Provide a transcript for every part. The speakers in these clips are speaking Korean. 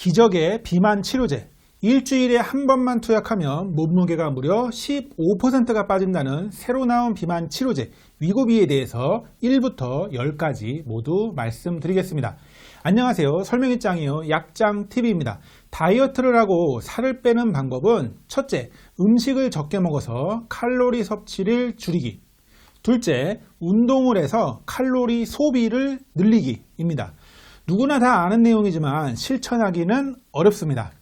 기적의 비만 치료제. 일주일에 한 번만 투약하면 몸무게가 무려 15%가 빠진다는 새로 나온 비만 치료제 위고비에 대해서 1부터 10까지 모두 말씀드리겠습니다. 안녕하세요. 설명이 짱이요. 약짱TV입니다. 다이어트를 하고 살을 빼는 방법은 첫째, 음식을 적게 먹어서 칼로리 섭취를 줄이기. 둘째, 운동을 해서 칼로리 소비를 늘리기입니다. 누구나 다 아는 내용이지만 실천하기는 어렵습니다.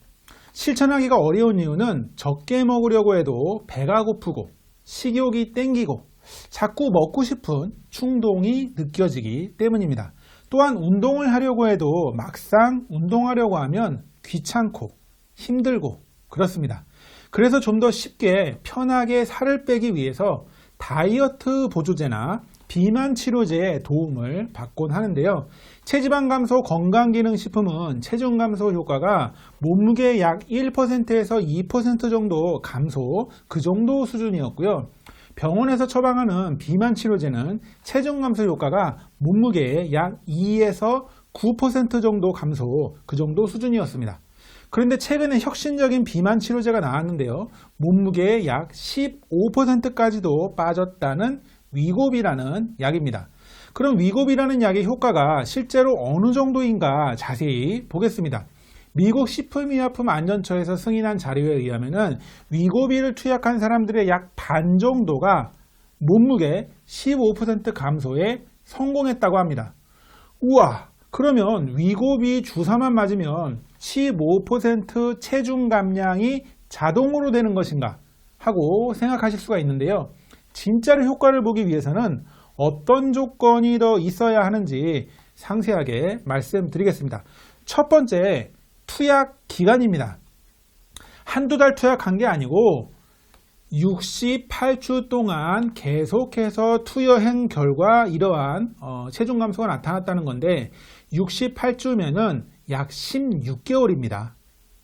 실천하기가 어려운 이유는 적게 먹으려고 해도 배가 고프고 식욕이 땡기고 자꾸 먹고 싶은 충동이 느껴지기 때문입니다. 또한 운동을 하려고 해도 막상 운동하려고 하면 귀찮고 힘들고 그렇습니다. 그래서 좀 더 쉽게 편하게 살을 빼기 위해서 다이어트 보조제나 비만 치료제의 도움을 받곤 하는데요. 체지방 감소 건강기능식품은 체중 감소 효과가 몸무게 약 1%에서 2% 정도 감소, 그 정도 수준이었고요. 병원에서 처방하는 비만 치료제는 체중 감소 효과가 몸무게의 약 2에서 9% 정도 감소, 그 정도 수준이었습니다. 그런데 최근에 혁신적인 비만 치료제가 나왔는데요. 몸무게의 약 15%까지도 빠졌다는 위고비라는 약입니다. 그럼 위고비라는 약의 효과가 실제로 어느 정도인가 자세히 보겠습니다. 미국 식품의약품안전처에서 승인한 자료에 의하면 위고비를 투약한 사람들의 약 반 정도가 몸무게 15% 감소에 성공했다고 합니다. 우와! 그러면 위고비 주사만 맞으면 15% 체중 감량이 자동으로 되는 것인가 하고 생각하실 수가 있는데요. 진짜로 효과를 보기 위해서는 어떤 조건이 더 있어야 하는지 상세하게 말씀드리겠습니다. 첫 번째, 투약 기간입니다. 한두 달 투약한 게 아니고 68주 동안 계속해서 투여한 결과 이러한 체중 감소가 나타났다는 건데 68주면은 약 16개월입니다.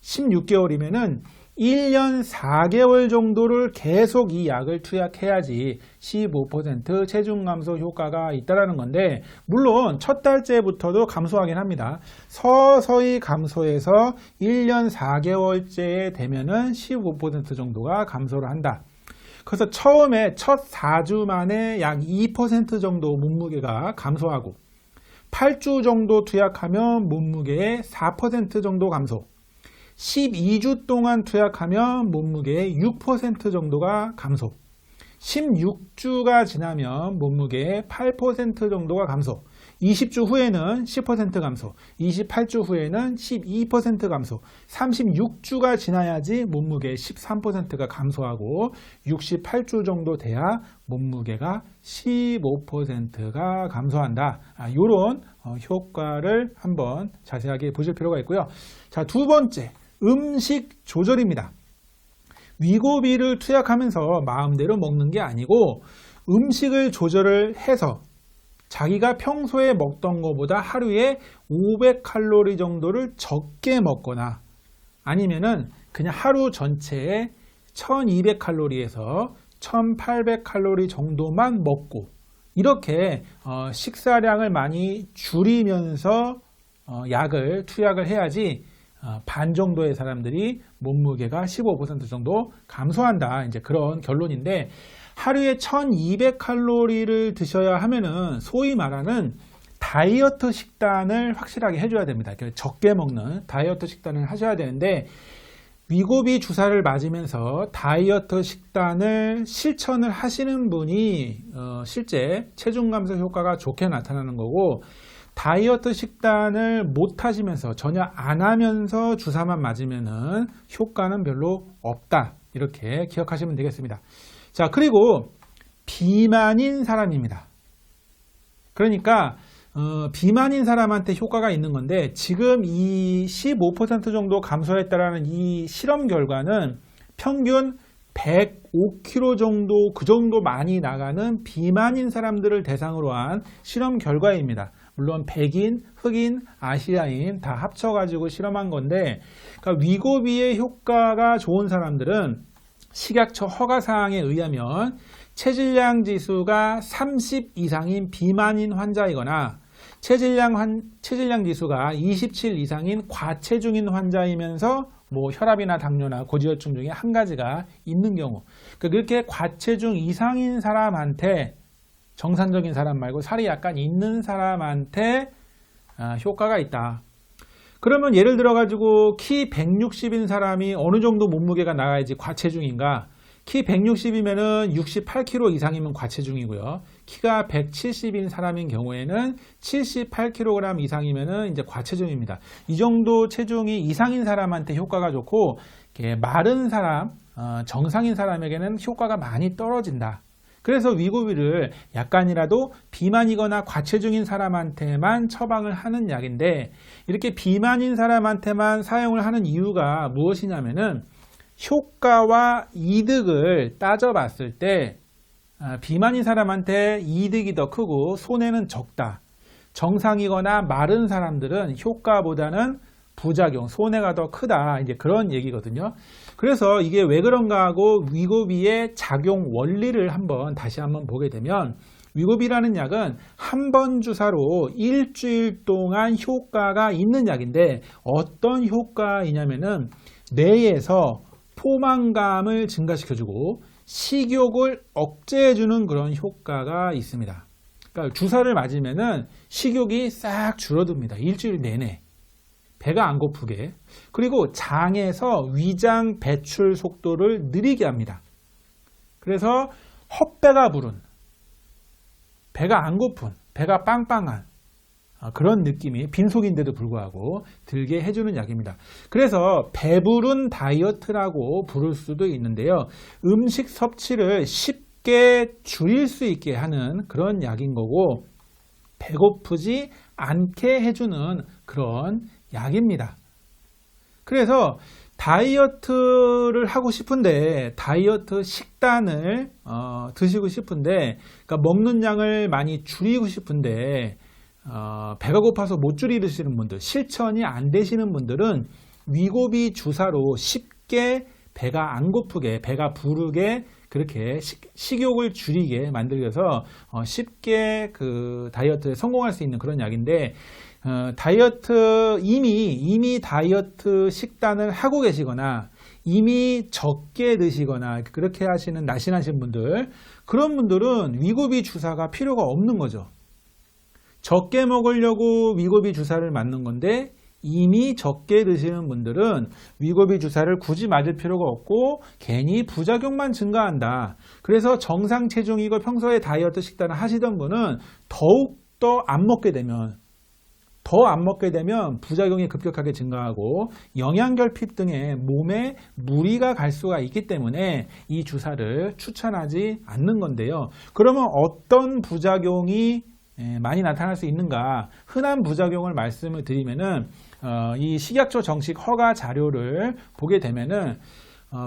16개월이면은 1년 4개월 정도를 계속 이 약을 투약해야지 15% 체중 감소 효과가 있다는 건데, 물론 첫 달째부터도 감소하긴 합니다. 서서히 감소해서 1년 4개월째에 되면은 15% 정도가 감소를 한다. 그래서 처음에 첫 4주 만에 약 2% 정도 몸무게가 감소하고 8주 정도 투약하면 몸무게의 4% 정도 감소, 12주 동안 투약하면 몸무게의 6% 정도가 감소, 16주가 지나면 몸무게의 8% 정도가 감소, 20주 후에는 10% 감소, 28주 후에는 12% 감소, 36주가 지나야지 몸무게의 13%가 감소하고 68주 정도 돼야 몸무게가 15%가 감소한다. 이런 효과를 한번 자세하게 보실 필요가 있고요. 자, 두 번째, 음식 조절입니다. 위고비를 투약하면서 마음대로 먹는 게 아니고 음식을 조절을 해서 자기가 평소에 먹던 것보다 하루에 500칼로리 정도를 적게 먹거나 아니면은 그냥 하루 전체에 1200칼로리에서 1800칼로리 정도만 먹고 이렇게 식사량을 많이 줄이면서 약을 투약을 해야지 반 정도의 사람들이 몸무게가 15% 정도 감소한다. 이제 그런 결론인데, 하루에 1200칼로리를 드셔야 하면은 소위 말하는 다이어트 식단을 확실하게 해줘야 됩니다. 적게 먹는 다이어트 식단을 하셔야 되는데, 위고비 주사를 맞으면서 다이어트 식단을 실천을 하시는 분이 실제 체중 감소 효과가 좋게 나타나는 거고, 다이어트 식단을 못 하시면서 전혀 안 하면서 주사만 맞으면은 효과는 별로 없다. 이렇게 기억하시면 되겠습니다. 자, 그리고 비만인 사람입니다. 그러니까 비만인 사람한테 효과가 있는 건데, 지금 이 15% 정도 감소했다라는 이 실험 결과는 평균 105kg 정도, 그 정도 많이 나가는 비만인 사람들을 대상으로 한 실험 결과입니다. 물론 백인, 흑인, 아시아인 다 합쳐가지고 실험한 건데, 그러니까 위고비의 효과가 좋은 사람들은 식약처 허가사항에 의하면 체질량 지수가 30 이상인 비만인 환자이거나 체질량 지수가 27 이상인 과체중인 환자이면서 뭐 혈압이나 당뇨나 고지혈증 중에 한 가지가 있는 경우, 그렇게 과체중 이상인 사람한테, 정상적인 사람 말고 살이 약간 있는 사람한테 효과가 있다. 그러면 예를 들어 가지고 키 160인 사람이 어느 정도 몸무게가 나가야지 과체중인가? 키 160이면은 68kg 이상이면 과체중이고요. 키가 170인 사람인 경우에는 78kg 이상이면은 이제 과체중입니다. 이 정도 체중이 이상인 사람한테 효과가 좋고, 마른 사람, 정상인 사람에게는 효과가 많이 떨어진다. 그래서 위고비를 약간이라도 비만이거나 과체중인 사람한테만 처방을 하는 약인데, 이렇게 비만인 사람한테만 사용을 하는 이유가 무엇이냐면은 효과와 이득을 따져봤을 때 비만인 사람한테 이득이 더 크고 손해는 적다. 정상이거나 마른 사람들은 효과보다는 부작용, 손해가 더 크다. 이제 그런 얘기거든요. 그래서 이게 왜 그런가 하고 위고비의 작용 원리를 다시 한번 보게 되면, 위고비라는 약은 한 번 주사로 일주일 동안 효과가 있는 약인데, 어떤 효과이냐면은 뇌에서 포만감을 증가시켜주고 식욕을 억제해주는 그런 효과가 있습니다. 그러니까 주사를 맞으면은 식욕이 싹 줄어듭니다. 일주일 내내. 배가 안 고프게. 그리고 장에서 위장 배출 속도를 느리게 합니다. 그래서 헛배가 부른, 배가 안 고픈, 배가 빵빵한 그런 느낌이 빈속인데도 불구하고 들게 해주는 약입니다. 그래서 배부른 다이어트라고 부를 수도 있는데요. 음식 섭취를 쉽게 줄일 수 있게 하는 그런 약인 거고, 배고프지 않게 해주는 그런 약입니다. 그래서 다이어트를 하고 싶은데, 다이어트 식단을 드시고 싶은데, 그러니까 먹는 양을 많이 줄이고 싶은데 배가 고파서 못 줄이시는 분들, 실천이 안 되시는 분들은 위고비 주사로 쉽게 배가 안 고프게, 배가 부르게, 그렇게 식욕을 줄이게 만들어서 쉽게 그 다이어트에 성공할 수 있는 그런 약인데, 이미 다이어트 식단을 하고 계시거나 이미 적게 드시거나 그렇게 하시는 날씬하신 분들, 그런 분들은 위고비 주사가 필요가 없는 거죠. 적게 먹으려고 위고비 주사를 맞는 건데, 이미 적게 드시는 분들은 위고비 주사를 굳이 맞을 필요가 없고 괜히 부작용만 증가한다. 그래서 정상 체중이고 평소에 다이어트 식단을 하시던 분은 더욱더 안 먹게 되면 부작용이 급격하게 증가하고 영양결핍 등의 몸에 무리가 갈 수가 있기 때문에 이 주사를 추천하지 않는 건데요. 그러면 어떤 부작용이 많이 나타날 수 있는가? 흔한 부작용을 말씀을 드리면은 이 식약처 정식 허가 자료를 보게 되면은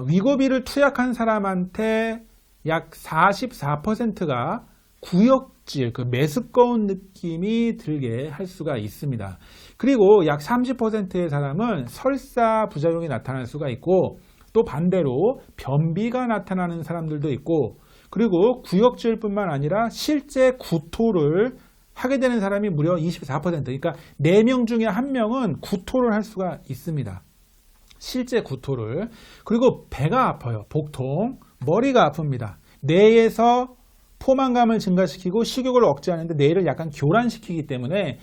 위고비를 투약한 사람한테 약 44%가 구역질, 그 메스꺼운 느낌이 들게 할 수가 있습니다. 그리고 약 30%의 사람은 설사 부작용이 나타날 수가 있고, 또 반대로 변비가 나타나는 사람들도 있고, 그리고 구역질뿐만 아니라 실제 구토를 하게 되는 사람이 무려 24%. 그러니까 4명 중에 1명은 구토를 할 수가 있습니다. 실제 구토를. 그리고 배가 아파요. 복통. 머리가 아픕니다. 뇌에서 포만감을 증가시키고 식욕을 억제하는데 뇌를 약간 교란시키기 때문에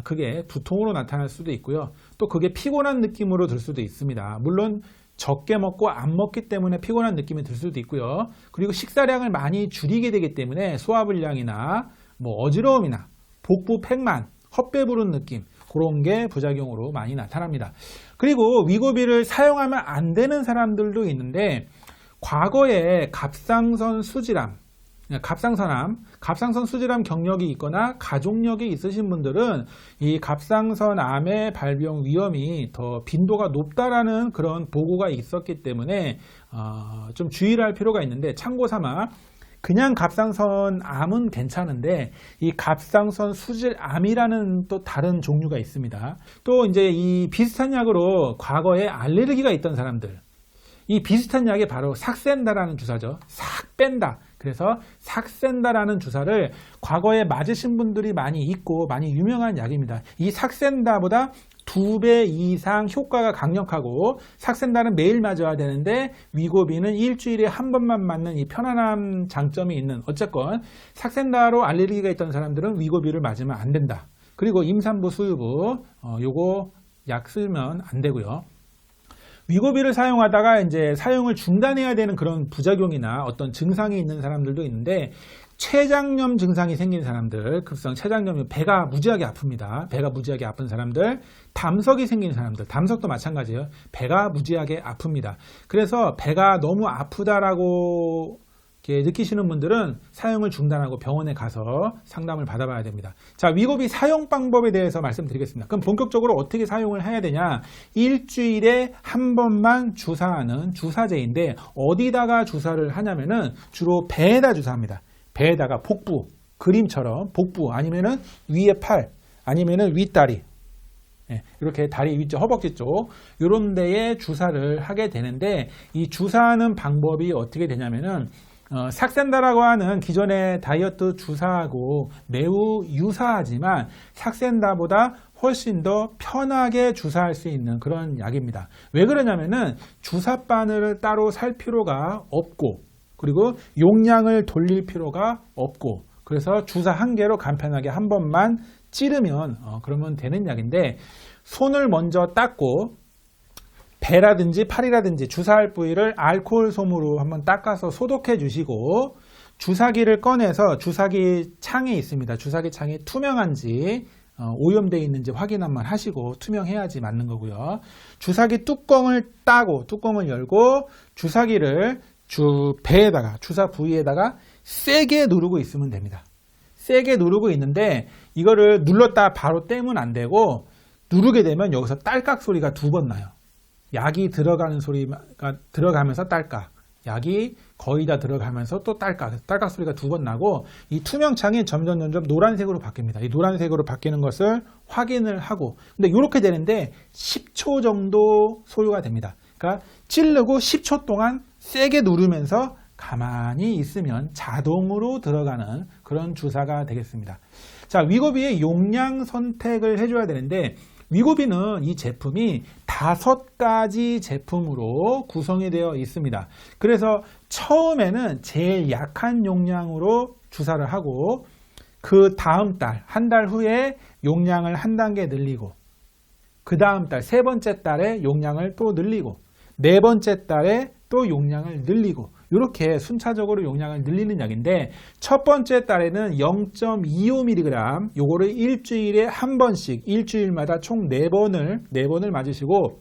그게 두통으로 나타날 수도 있고요. 또 그게 피곤한 느낌으로 들 수도 있습니다. 물론 적게 먹고 안 먹기 때문에 피곤한 느낌이 들 수도 있고요. 그리고 식사량을 많이 줄이게 되기 때문에 소화불량이나 뭐 어지러움이나 복부 팽만, 헛배 부른 느낌, 그런 게 부작용으로 많이 나타납니다. 그리고 위고비를 사용하면 안 되는 사람들도 있는데, 과거에 갑상선 수질암, 갑상선 수질암 경력이 있거나 가족력이 있으신 분들은 이 갑상선암의 발병 위험이 더 빈도가 높다라는 그런 보고가 있었기 때문에 좀 주의를 할 필요가 있는데, 참고삼아 그냥 갑상선암은 괜찮은데 이 갑상선 수질암이라는 또 다른 종류가 있습니다. 또 이제 이 비슷한 약으로 과거에 알레르기가 있던 사람들, 이 비슷한 약이 바로 삭센다라는 주사죠. 싹 뺀다. 그래서 삭센다라는 주사를 과거에 맞으신 분들이 많이 있고 많이 유명한 약입니다. 이 삭센다보다 2배 이상 효과가 강력하고, 삭센다는 매일 맞아야 되는데 위고비는 일주일에 한 번만 맞는 이 편안함 장점이 있는, 어쨌건 삭센다로 알레르기가 있던 사람들은 위고비를 맞으면 안 된다. 그리고 임산부, 수유부 요거 약 쓰면 안 되고요. 위고비를 사용하다가 이제 사용을 중단해야 되는 그런 부작용이나 어떤 증상이 있는 사람들도 있는데, 췌장염 증상이 생긴 사람들, 급성 췌장염이 배가 무지하게 아픕니다. 배가 무지하게 아픈 사람들, 담석이 생긴 사람들, 담석도 마찬가지예요. 배가 무지하게 아픕니다. 그래서 배가 너무 아프다라고 느끼시는 분들은 사용을 중단하고 병원에 가서 상담을 받아봐야 됩니다. 자, 위고비 사용 방법에 대해서 말씀드리겠습니다. 그럼 본격적으로 어떻게 사용을 해야 되냐? 일주일에 한 번만 주사하는 주사제인데, 어디다가 주사를 하냐면은 주로 배에다 주사합니다. 배에다가 복부, 그림처럼 복부, 아니면은 위에 팔, 아니면은 윗다리, 이렇게 다리 위쪽, 허벅지 쪽 이런 데에 주사를 하게 되는데, 이 주사하는 방법이 어떻게 되냐면은 삭센다라고 하는 기존의 다이어트 주사하고 매우 유사하지만 삭센다보다 훨씬 더 편하게 주사할 수 있는 그런 약입니다. 왜 그러냐면은 주사바늘을 따로 살 필요가 없고, 그리고 용량을 돌릴 필요가 없고, 그래서 주사 한 개로 간편하게 한 번만 찌르면 그러면 되는 약인데, 손을 먼저 닦고 배라든지 팔이라든지 주사할 부위를 알코올 솜으로 한번 닦아서 소독해 주시고, 주사기를 꺼내서 주사기 창이 있습니다. 주사기 창이 투명한지 오염되어 있는지 확인 한번 하시고, 투명해야지 맞는 거고요. 주사기 뚜껑을 따고 뚜껑을 열고 주사기를 배에다가, 주사 부위에다가 세게 누르고 있으면 됩니다. 세게 누르고 있는데 이거를 눌렀다 바로 떼면 안 되고, 누르게 되면 여기서 딸깍 소리가 2번 나요. 약이 들어가는 소리가 들어가면서 딸깍, 약이 거의 다 들어가면서 또 딸깍, 딸깍 소리가 2번 나고, 이 투명창이 점점 노란색으로 바뀝니다. 이 노란색으로 바뀌는 것을 확인을 하고, 근데 이렇게 되는데 10초 정도 소요가 됩니다. 그러니까 찌르고 10초 동안 세게 누르면서 가만히 있으면 자동으로 들어가는 그런 주사가 되겠습니다. 자, 위고비의 용량 선택을 해줘야 되는데, 위고비는 이 제품이 5가지 제품으로 구성이 되어 있습니다. 그래서 처음에는 제일 약한 용량으로 주사를 하고, 그 다음 달, 한 달 후에 용량을 한 단계 늘리고, 그 다음 달, 3번째 달에 용량을 또 늘리고, 4번째 달에 또 용량을 늘리고, 이렇게 순차적으로 용량을 늘리는 약인데, 첫 번째 달에는 0.25mg, 요거를 일주일에 한 번씩, 일주일마다 총 4번을 맞으시고,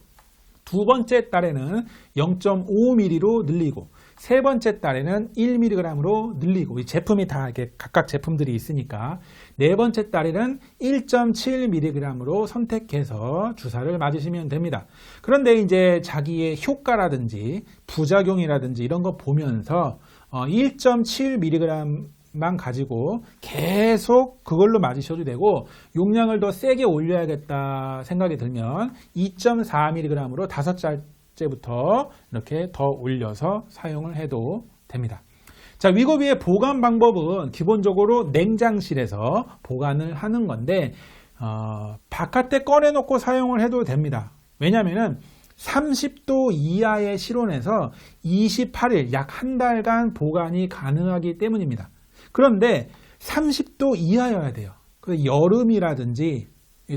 두 번째 달에는 0.5mg로 늘리고, 세 번째 달에는 1mg로 늘리고, 이 제품이 다 이렇게 각각 제품들이 있으니까, 네 번째 달에는 1.7mg로 선택해서 주사를 맞으시면 됩니다. 그런데 이제 자기의 효과라든지 부작용이라든지 이런 거 보면서 1.7mg만 가지고 계속 그걸로 맞으셔도 되고, 용량을 더 세게 올려야겠다 생각이 들면 2.4mg로 5달째부터 이렇게 더 올려서 사용을 해도 됩니다. 자, 위고비의 보관 방법은 기본적으로 냉장실에서 보관을 하는 건데, 바깥에 꺼내놓고 사용을 해도 됩니다. 왜냐하면 30도 이하의 실온에서 28일, 약 한 달간 보관이 가능하기 때문입니다. 그런데 30도 이하여야 돼요. 여름이라든지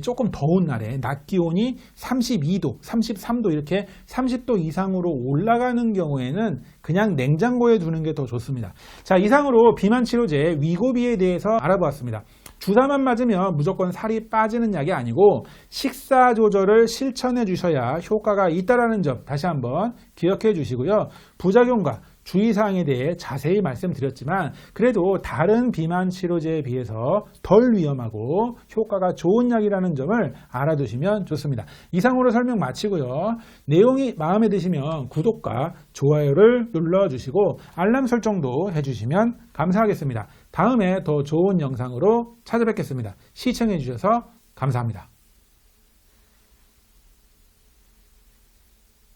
조금 더운 날에 낮 기온이 32도, 33도 이렇게 30도 이상으로 올라가는 경우에는 그냥 냉장고에 두는 게 더 좋습니다. 자, 이상으로 비만 치료제 위고비에 대해서 알아보았습니다. 주사만 맞으면 무조건 살이 빠지는 약이 아니고 식사 조절을 실천해 주셔야 효과가 있다는 점 다시 한번 기억해 주시고요. 부작용과 주의사항에 대해 자세히 말씀드렸지만, 그래도 다른 비만 치료제에 비해서 덜 위험하고 효과가 좋은 약이라는 점을 알아두시면 좋습니다. 이상으로 설명 마치고요. 내용이 마음에 드시면 구독과 좋아요를 눌러주시고 알람 설정도 해주시면 감사하겠습니다. 다음에 더 좋은 영상으로 찾아뵙겠습니다. 시청해 주셔서 감사합니다.